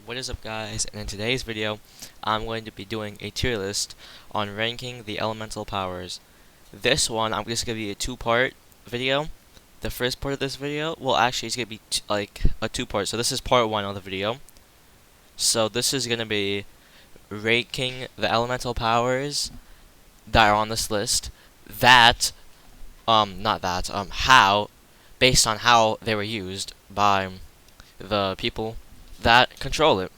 What is up, guys? And in today's video I'm going to be doing a tier list on ranking the elemental powers. This one I'm just going to be a two-part video. The first part of this video, well, actually it's going to be like a two-part, so this is part one of the video. So this is going to be ranking the elemental powers that are on this list, how, based on how they were used by the people that control it.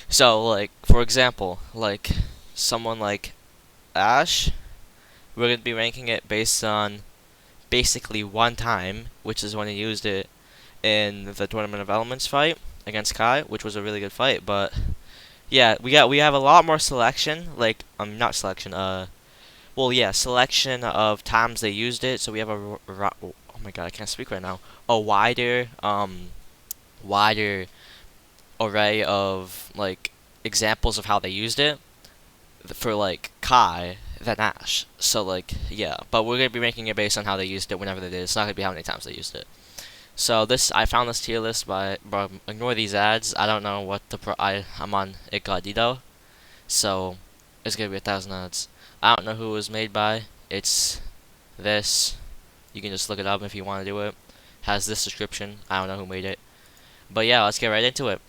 So, like, for example, like, someone like Ash, we're going to be ranking it based on basically one time, which is when he used it in the Tournament of Elements fight against Kai, which was a really good fight. But yeah, we have a lot more selection, like, not selection, selection of times they used it. So we have oh my god, I can't speak right now. A wider array of like examples of how they used it for like Kai than Ash. So like yeah, but we're gonna be ranking it based on how they used it whenever they did. It's not gonna be how many times they used it. So I found this tier list but ignore these ads. I don't know what I'm on Incognito, so it's gonna be 1,000 ads. I don't know who it was made by. It's this. You can just look it up if you want to do it. Has this description. I don't know who made it. But yeah, let's get right into it.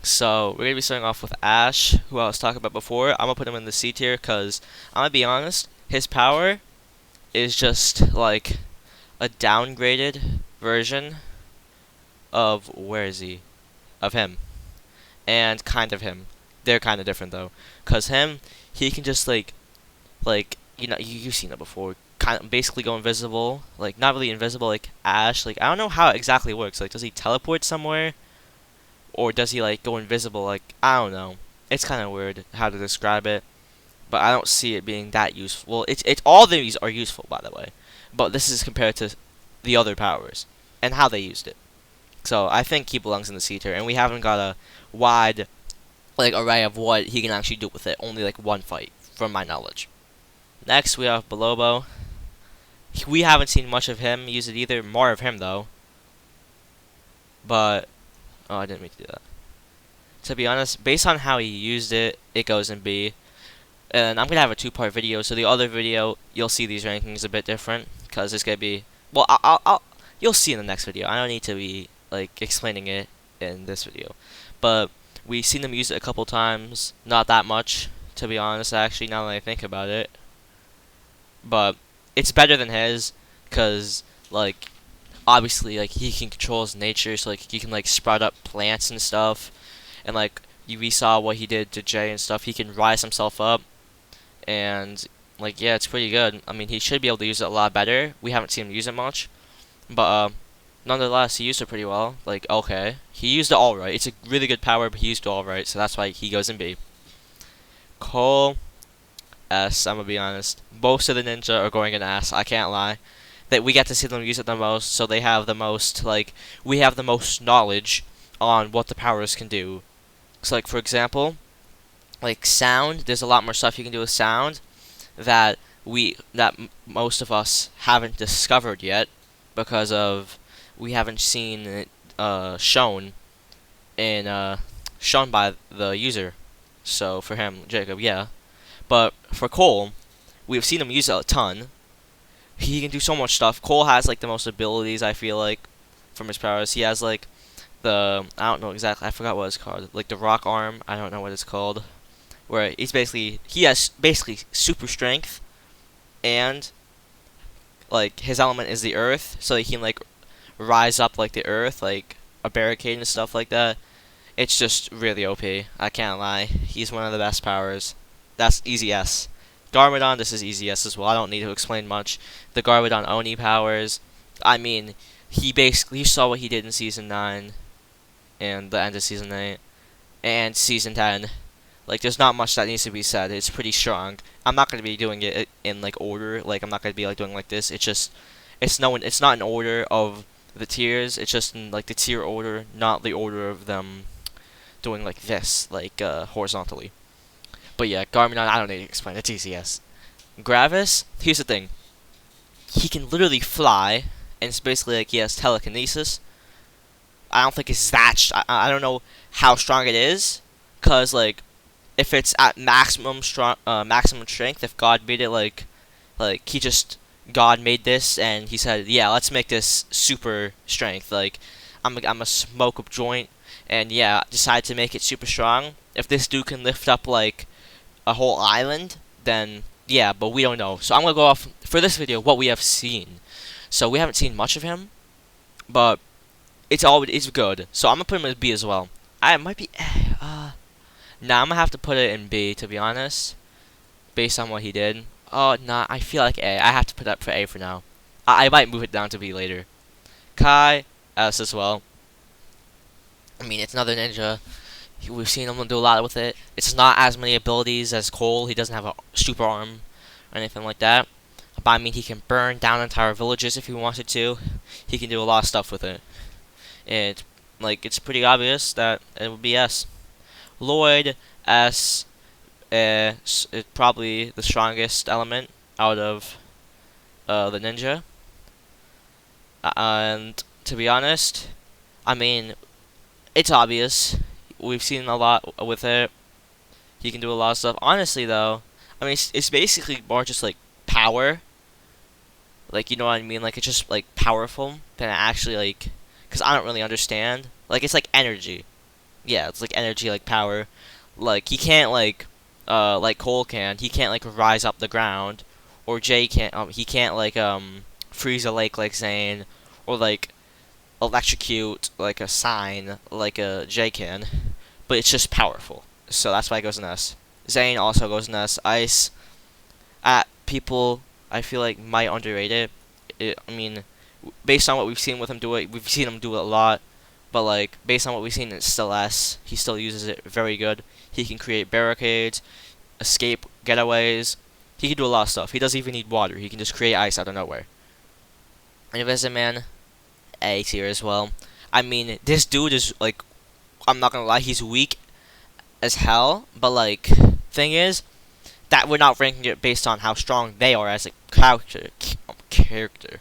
So, we're going to be starting off with Ash, who I was talking about before. I'm going to put him in the C tier because, I'm going to be honest, his power is just like a downgraded version of, where is he? Of him. And kind of him. They're kind of different though. Because he can just you've seen it before. Kind of basically go invisible. Like, not really invisible like Ash. Like, I don't know how it exactly works. Like, does he teleport somewhere? Or does he like go invisible? Like, I don't know. It's kind of weird how to describe it, but I don't see it being that useful. Well, it's all these are useful, by the way, but this is compared to the other powers and how they used it. So I think he belongs in the C tier, and we haven't got a wide like array of what he can actually do with it. Only like one fight, from my knowledge. Next we have Bolobo. We haven't seen much of him use it either. More of him though. But oh, I didn't mean to do that. To be honest, based on how he used it, it goes in B. And I'm gonna have a two-part video, so the other video you'll see these rankings a bit different because it's gonna be well. You'll see in the next video. I don't need to be like explaining it in this video, but we've seen them use it a couple times. Not that much, to be honest. Actually, now that I think about it, but it's better than his because like obviously like he can control his nature, so like he can like sprout up plants and stuff. And like we saw what he did to Jay and stuff. He can rise himself up, and like yeah, it's pretty good. I mean, he should be able to use it a lot better. We haven't seen him use it much, but nonetheless, he used it pretty well. Like okay, he used it all right. It's a really good power, but he used it all right, so that's why he goes in B. Cole, S. I'm gonna be honest. Most of the ninja are going in S. I can't lie. That we get to see them use it the most, so they have the most we have the most knowledge on what the powers can do. So like for example, like sound, there's a lot more stuff you can do with sound that most of us haven't discovered yet because of we haven't seen it shown by the user. So for him, Jacob, yeah. But for Cole, we've seen him use it a ton. He can do so much stuff. Cole has like the most abilities, I feel like, from his powers. He has like I don't know exactly, I forgot what it's called. Like the rock arm, I don't know what it's called. Where he has basically super strength, and like his element is the earth, so he can like rise up like the earth, like a barricade and stuff like that. It's just really OP. I can't lie. He's one of the best powers. That's easy S. Garmadon, this is easy S as well. I don't need to explain much. The Garmadon Oni powers. I mean, you saw what he did in Season 9 and the end of Season 8 and Season 10. Like, there's not much that needs to be said. It's pretty strong. I'm not going to be doing it in, like, order. Like, I'm not going to be, like, doing like this. It's not in order of the tiers. It's just in, like, the tier order, not the order of them doing, like, this, like, horizontally. But yeah, Garmadon, I don't need to explain. It's ECS. Gravis, here's the thing. He can literally fly, and it's basically like he has telekinesis. I don't think it's that. I don't know how strong it is, cause like if it's at maximum strength, if God made it like he just God made this and he said, yeah, let's make this super strength. Like I'm a smoke up joint, and yeah, decide to make it super strong. If this dude can lift up like a whole island, then yeah, but we don't know. So I'm gonna go off for this video what we have seen. So we haven't seen much of him, but it's good. So I'm gonna put him as B as well. I might be nah, I'm gonna have to put it in B to be honest, based on what he did. Oh nah, I feel like A. I have to put that for A for now. I might move it down to B later. Kai S as well. I mean, it's another ninja. We've seen him do a lot with it. It's not as many abilities as Cole. He doesn't have a super arm or anything like that. But I mean, he can burn down entire villages if he wanted to. He can do a lot of stuff with it. And like, it's pretty obvious that it would be S. Lloyd S. Is probably the strongest element out of the ninja. And to be honest, I mean, it's obvious. We've seen a lot with it. He can do a lot of stuff. Honestly, though, I mean, it's basically more just like power. Like, you know what I mean? Like, it's just like powerful than actually like, because I don't really understand. Like, it's like energy. Yeah, it's like energy, like power. Like, he can't like Cole can. He can't like rise up the ground, or Jay can't. He can't like freeze a lake like Zane, or like electrocute like a sign like a Jay can. But it's just powerful. So that's why it goes in S. Zane also goes in S. Ice, people I feel like might underrate it. I mean, based on what we've seen with him do it, we've seen him do it a lot. But like, based on what we've seen, it's still S. He still uses it very good. He can create barricades, escape getaways. He can do a lot of stuff. He doesn't even need water. He can just create ice out of nowhere. And Invisible Man, A tier as well. I mean, this dude is like, I'm not gonna lie, he's weak as hell. But like, thing is that we're not ranking it based on how strong they are as a character.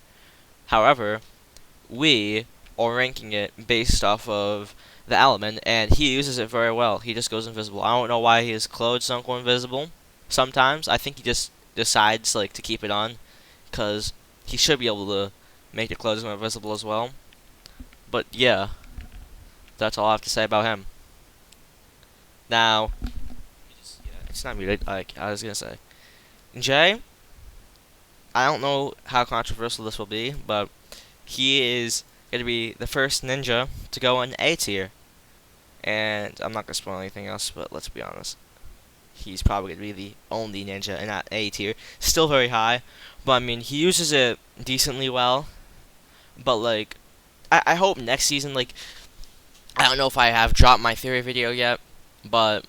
However, we are ranking it based off of the element, and he uses it very well. He just goes invisible. I don't know why his clothes don't go invisible sometimes. I think he just decides like to keep it on, because he should be able to make the clothes go invisible as well. But yeah, that's all I have to say about him. Now, it's not muted, like I was gonna say. Jay, I don't know how controversial this will be, but he is gonna be the first ninja to go in A tier. And I'm not gonna spoil anything else, but let's be honest. He's probably gonna be the only ninja in that A tier. Still very high, but I mean, he uses it decently well. But like, I hope next season, like, I don't know if I have dropped my theory video yet, but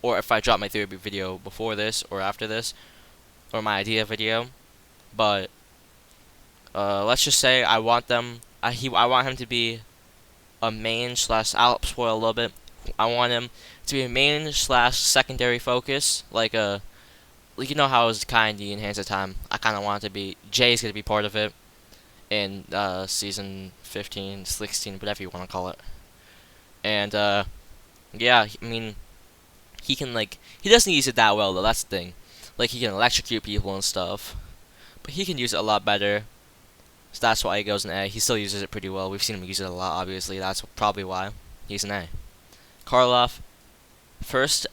or if I dropped my theory video before this or after this, or my idea video, but let's just say I want them. I want him to be a main slash. I'll spoil a little bit. I want him to be a main slash secondary focus, like you know how it was Kindy in Hands of Time. I kind of want it to be Jay's gonna be part of it in season 15, 16, whatever you want to call it. And yeah, I mean, he can like he doesn't use it that well though. That's the thing. Like he can electrocute people and stuff, but he can use it a lot better. So that's why he goes in A. He still uses it pretty well. We've seen him use it a lot, obviously. That's probably why he's an A. Karloff, first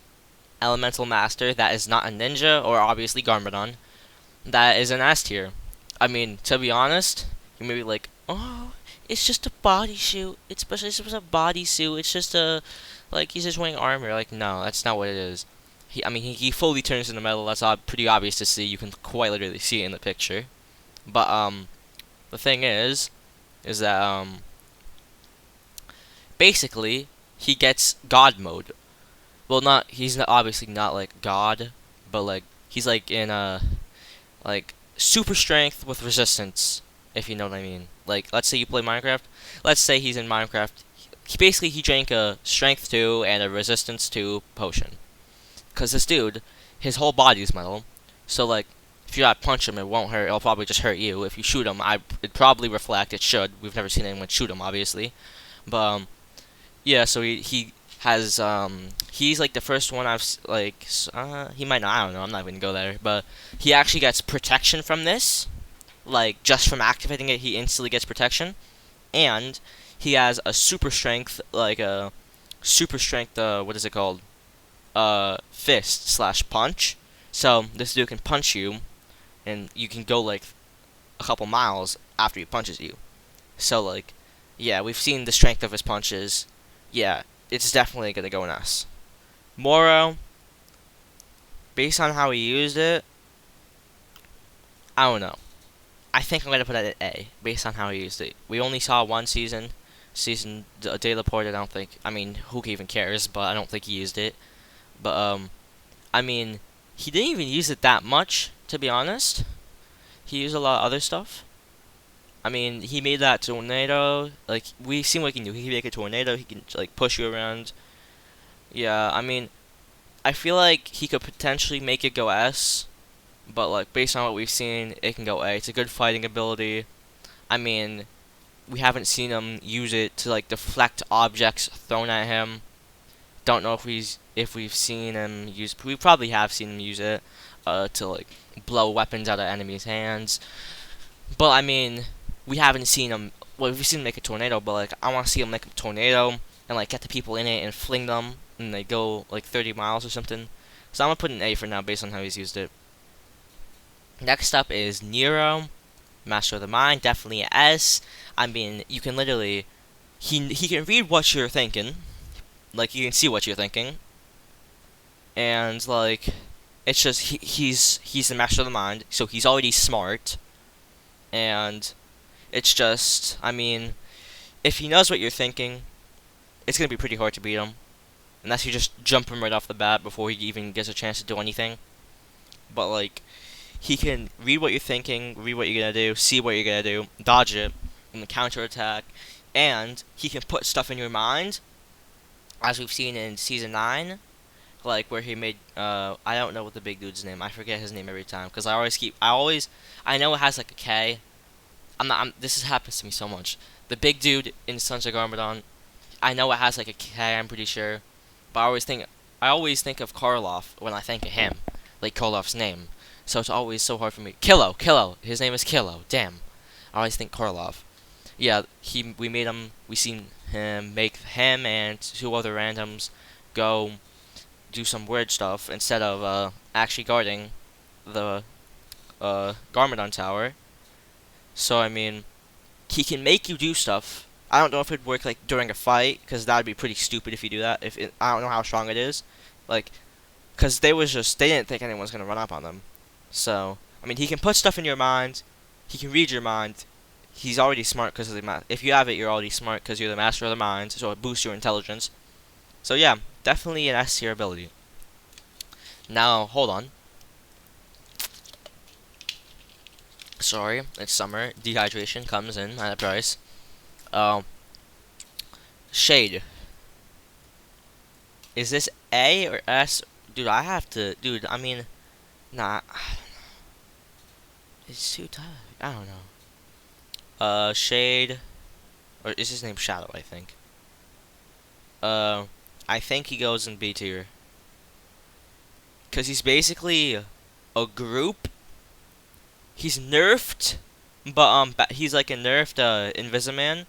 elemental master that is not a ninja or obviously Garmadon. That is an S tier. I mean, to be honest, you may be like, oh, it's just a bodysuit. It's just a bodysuit. It's just a, like, he's just wearing armor. Like, no, that's not what it is. He fully turns into metal. That's pretty obvious to see. You can quite literally see it in the picture. But, the thing is that basically he gets God mode. Well, he's not obviously not like God, but like he's like in like super strength with resistance, if you know what I mean. Like let's say you play Minecraft. Let's say he's in Minecraft. He drank a strength 2 and a resistance 2 potion. Cause this dude, his whole body is metal. So like If you not punch him, it won't hurt. It'll probably just hurt you. If you shoot him, it probably reflect. It should. We've never seen anyone shoot him, obviously. But yeah. So he has he's like the first one he might not. I don't know. I'm not even gonna go there. But he actually gets protection from this. Like just from activating it, he instantly gets protection, and he has a super strength, like a super strength. What is it called? Fist slash punch. So this dude can punch you, and you can go like a couple miles after he punches you. So like, yeah, we've seen the strength of his punches. Yeah, it's definitely gonna go in S. Moro, based on how he used it, I don't know. I think I'm gonna put it at A, based on how he used it. We only saw one season. Season De La Porte, I don't think. I mean, who even cares? But I don't think he used it. But I mean, he didn't even use it that much, to be honest. He used a lot of other stuff. I mean, he made that tornado. Like, we've seen what he can do. He can make a tornado. He can, like, push you around. Yeah, I mean, I feel like he could potentially make it go S. But, like, based on what we've seen, it can go A. It's a good fighting ability. I mean, we haven't seen him use it to, like, deflect objects thrown at him. Don't know if we've seen him use. We probably have seen him use it to like blow weapons out of enemies' hands. But I mean, we haven't seen him. Well, we've seen him make a tornado, but like I want to see him make a tornado and like get the people in it and fling them, and they go like 30 miles or something. So I'm gonna put an A for now based on how he's used it. Next up is Nero, Master of the Mind. Definitely an S. I mean, you can literally he can read what you're thinking. Like, you can see what you're thinking. And, like, it's just, he's the master of the mind, so he's already smart. And it's just, I mean, if he knows what you're thinking, it's going to be pretty hard to beat him. Unless you just jump him right off the bat before he even gets a chance to do anything. But, like, he can read what you're thinking, read what you're going to do, see what you're going to do, dodge it, and counterattack. And he can put stuff in your mind, as we've seen in season 9, like where he made I don't know what the big dude's name. I forget his name every time because I know it has like a K. This happens to me so much. The big dude in Sons of Garmadon, I know it has like a K. I'm pretty sure, but I always think of Karloff when I think of him, like Karloff's name. So it's always so hard for me. Killo. His name is Killo. Damn, I always think Karloff. Yeah, we seen him make him and 2 other randoms go do some weird stuff instead of actually guarding the Garmadon Tower. So I mean, he can make you do stuff. I don't know if it'd work like during a fight, because that'd be pretty stupid if you do that. I don't know how strong it is, like, because they didn't think anyone was gonna run up on them. So I mean, he can put stuff in your mind. He can read your mind. He's already smart because of the math. If you have it, you're already smart because you're the master of the mind, so it boosts your intelligence. So yeah, definitely an S tier ability. Now, hold on. Sorry, it's summer. Dehydration comes in at a price. Shade. Is this A or S? Dude, I mean, nah. It's too tough. I don't know. Shade, or is his name Shadow? I think. I think he goes in B tier, cause he's basically a group. He's nerfed, but he's like a nerfed Invisiman,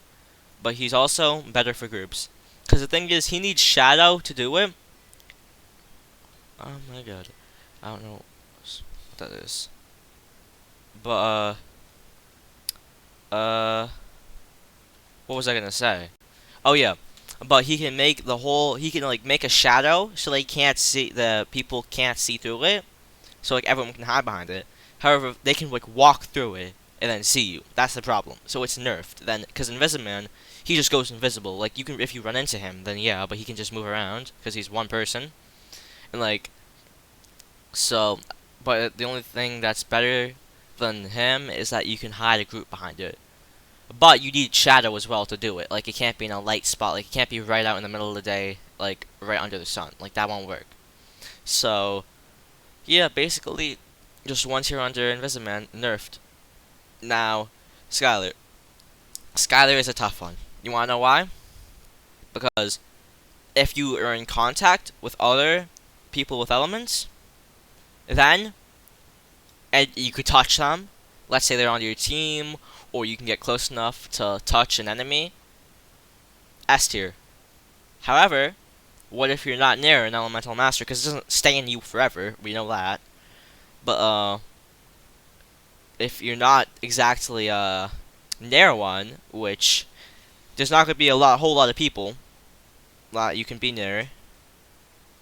but he's also better for groups. Cause the thing is, he needs Shadow to do it. Oh my god, I don't know what that is, but what was I gonna say? Oh yeah, but he can make he can like make a shadow so the people can't see through it, so like everyone can hide behind it. However, they can like walk through it and then see you. That's the problem. So it's nerfed then, because Invisiman, he just goes invisible. Like if you run into him, then yeah, but he can just move around because he's one person, and like so. But the only thing that's better than him is that you can hide a group behind it. But you need shadow as well to do it. Like, it can't be in a light spot. Like, it can't be right out in the middle of the day, like, right under the sun. Like, that won't work. So, yeah, basically, Just one tier under Invisiman, nerfed. Now, Skylar. Skylar is a tough one. You wanna know why? Because if you are in contact with other people with elements, then and you could touch them. Let's say they're on your team, or you can get close enough to touch an enemy. S tier. However, what if you're not near an elemental master? Because it doesn't stay in you forever. We know that. But if you're not exactly near one, which there's not gonna be a whole lot of people that you can be near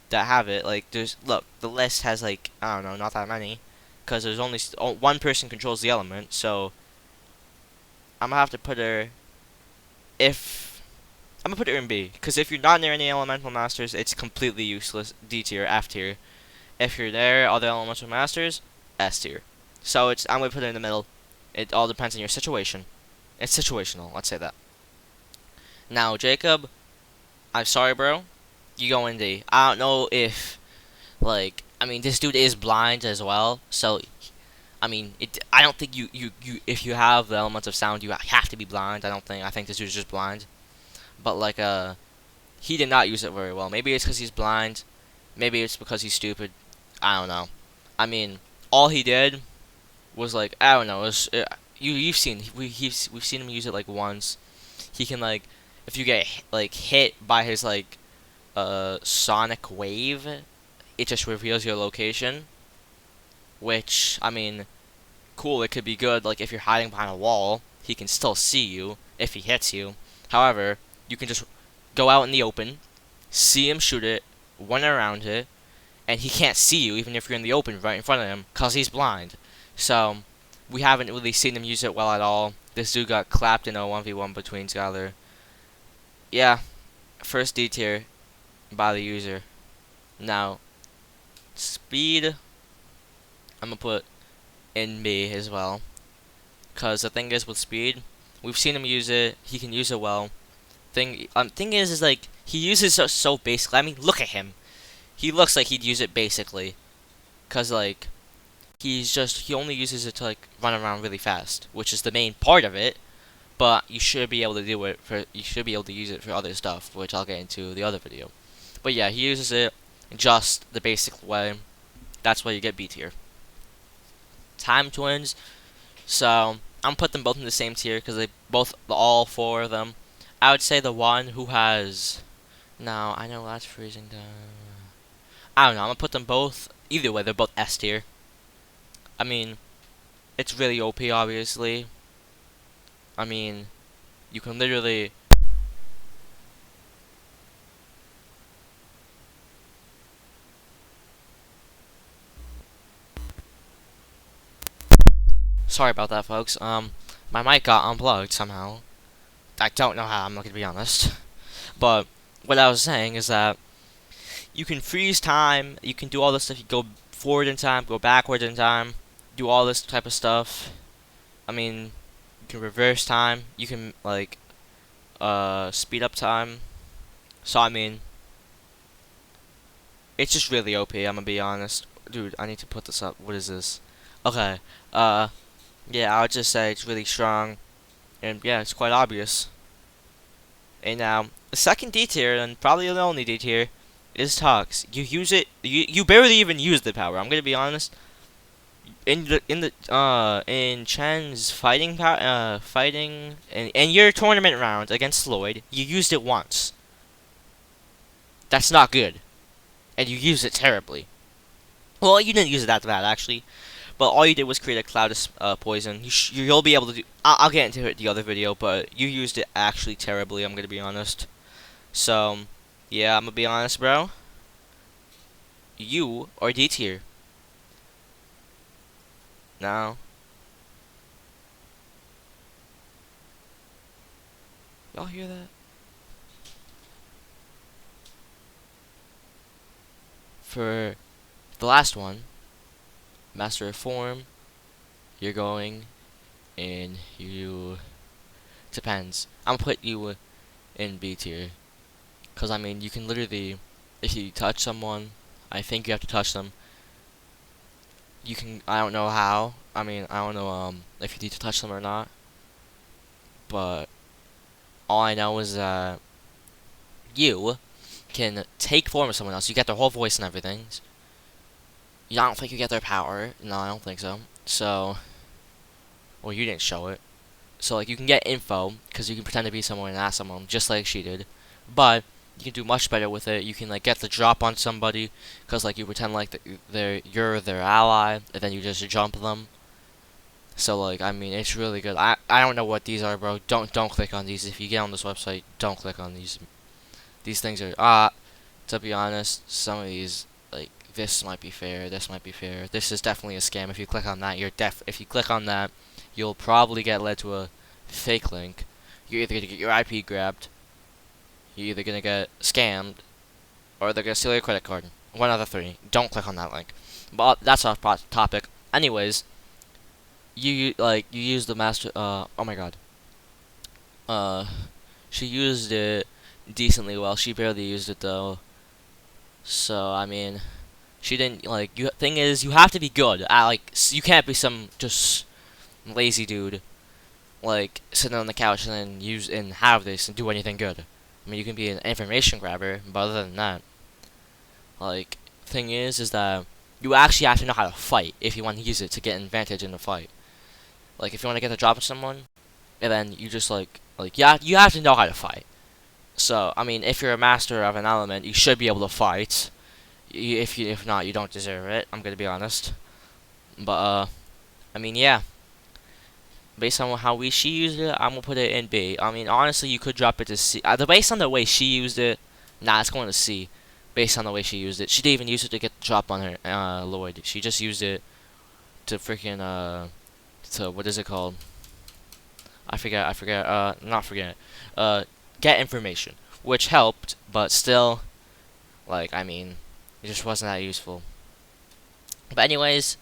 that have it. Like look, the list has like I don't know, not that many, because there's only one person controls the element. So I'm gonna have to put her if I'm gonna put her in B, because if you're not near any elemental masters, it's completely useless. D tier, F tier. If you're there, other elemental masters, S tier. So I'm gonna put it in the middle. It all depends on your situation. It's situational. Let's say that. Now, Jacob, I'm sorry, bro. You go in D. I don't know if I mean, this dude is blind as well. So, I mean, I don't think you if you have the elements of sound, you have to be blind. I think this dude's just blind. But he did not use it very well. Maybe it's because he's blind. Maybe it's because he's stupid. I don't know. I mean, all he did was I don't know. We've seen him use it once. He can if you get hit by his sonic wave, it just reveals your location. Which I mean, cool. It could be good. If you're hiding behind a wall, he can still see you if he hits you. However, you can just go out in the open, see him shoot it, run around it, and he can't see you even if you're in the open right in front of him, cause he's blind. So we haven't really seen him use it well at all. This dude got clapped in a 1v1 between Skylar. Yeah, first D tier by the user. Now, speed, I'm gonna put in B as well. Cause the thing is with speed, we've seen him use it. He can use it well. Thing is he uses it so basically. I mean, look at him. He looks like he'd use it basically. Cause he only uses it to run around really fast, which is the main part of it. But you should be able to use it for other stuff, which I'll get into the other video. But yeah, he uses it just the basic way. That's why you get B tier. Time twins. So I'm gonna put them both in the same tier because all four of them. I would say the one who has. No, I know that's freezing down. I don't know. I'm gonna put them both. Either way, they're both S tier. I mean, it's really OP, obviously. I mean, you can literally. Sorry about that, folks. My mic got unplugged somehow. I don't know how. I'm not gonna be honest. But what I was saying is that you can freeze time. You can do all this stuff. You go forward in time, go backward in time, do all this type of stuff. I mean, you can reverse time. You can speed up time. So I mean, it's just really OP. I'm gonna be honest, dude. I need to put this up. What is this? Okay. Yeah, I would just say it's really strong, and yeah, it's quite obvious. And now, the second D tier, and probably the only D tier, is Tox. You use it. You barely even use the power. I'm gonna be honest. In Chen's fighting in your tournament round against Lloyd, you used it once. That's not good, and you used it terribly. Well, you didn't use it that bad actually, but all you did was create a cloud of poison. You'll be able to do. I'll get into it in the other video, but you used it actually terribly. I'm gonna be honest. So, yeah, I'm gonna be honest, bro. You are D tier. Now, y'all hear that? For the last one, Master of Form, you're going, and you depends. I'm gonna put you in B tier, cause I mean you can literally, if you touch someone, I think you have to touch them. you can. I don't know how. I mean, I don't know if you need to touch them or not. But all I know is that you can take form of someone else. You get their whole voice and everything. I don't think you get their power. No, I don't think so. So, well, you didn't show it. So, like, you can get info because you can pretend to be someone and ask someone just like she did. But you can do much better with it. You can like get the drop on somebody because like you pretend like you're their ally and then you just jump them. So like I mean it's really good. I don't know what these are, bro. Don't click on these. If you get on this website, don't click on these. These things are to be honest, some of these like this might be fair, this might be fair. This is definitely a scam. If you click on that, if you click on that, you'll probably get led to a fake link. You're either gonna get your IP grabbed, you're either gonna get scammed, or they're gonna steal your credit card. One of the three. Don't click on that link. But that's off topic. Anyways, you use the master. Oh my god. Uh, she used it decently well. She barely used it though. So I mean, she didn't like. Thing is, you have to be good at like. You can't be some just lazy dude like sitting on the couch and then use and have this and do anything good. I mean, you can be an information grabber, but other than that, like, thing is that you actually have to know how to fight if you want to use it to get an advantage in the fight. Like, if you want to get the drop on someone, and then you just yeah, you have to know how to fight. So, I mean, if you're a master of an element, you should be able to fight. If not, you don't deserve it. I'm gonna be honest. But I mean, yeah. Based on how she used it, I'm gonna put it in B. I mean, honestly, you could drop it to C. Based on the way she used it, nah, it's going to C. Based on the way she used it, she didn't even use it to get the drop on her Lloyd. She just used it to freaking to what is it called? I forget. Not forget. Get information, which helped, but still, like, I mean, it just wasn't that useful. But anyways,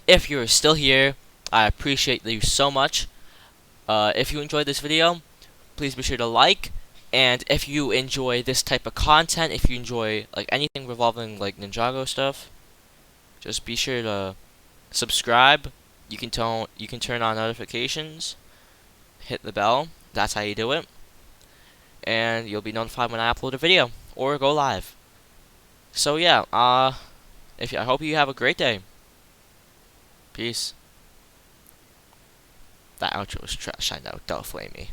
if you're still here, I appreciate you so much. If you enjoyed this video, please be sure to like. And if you enjoy this type of content, if you enjoy like anything revolving like Ninjago stuff, just be sure to subscribe. You can turn on notifications, hit the bell. That's how you do it, and you'll be notified when I upload a video or go live. So yeah, I hope you have a great day. Peace. That outro was trash. I know. Don't flame me.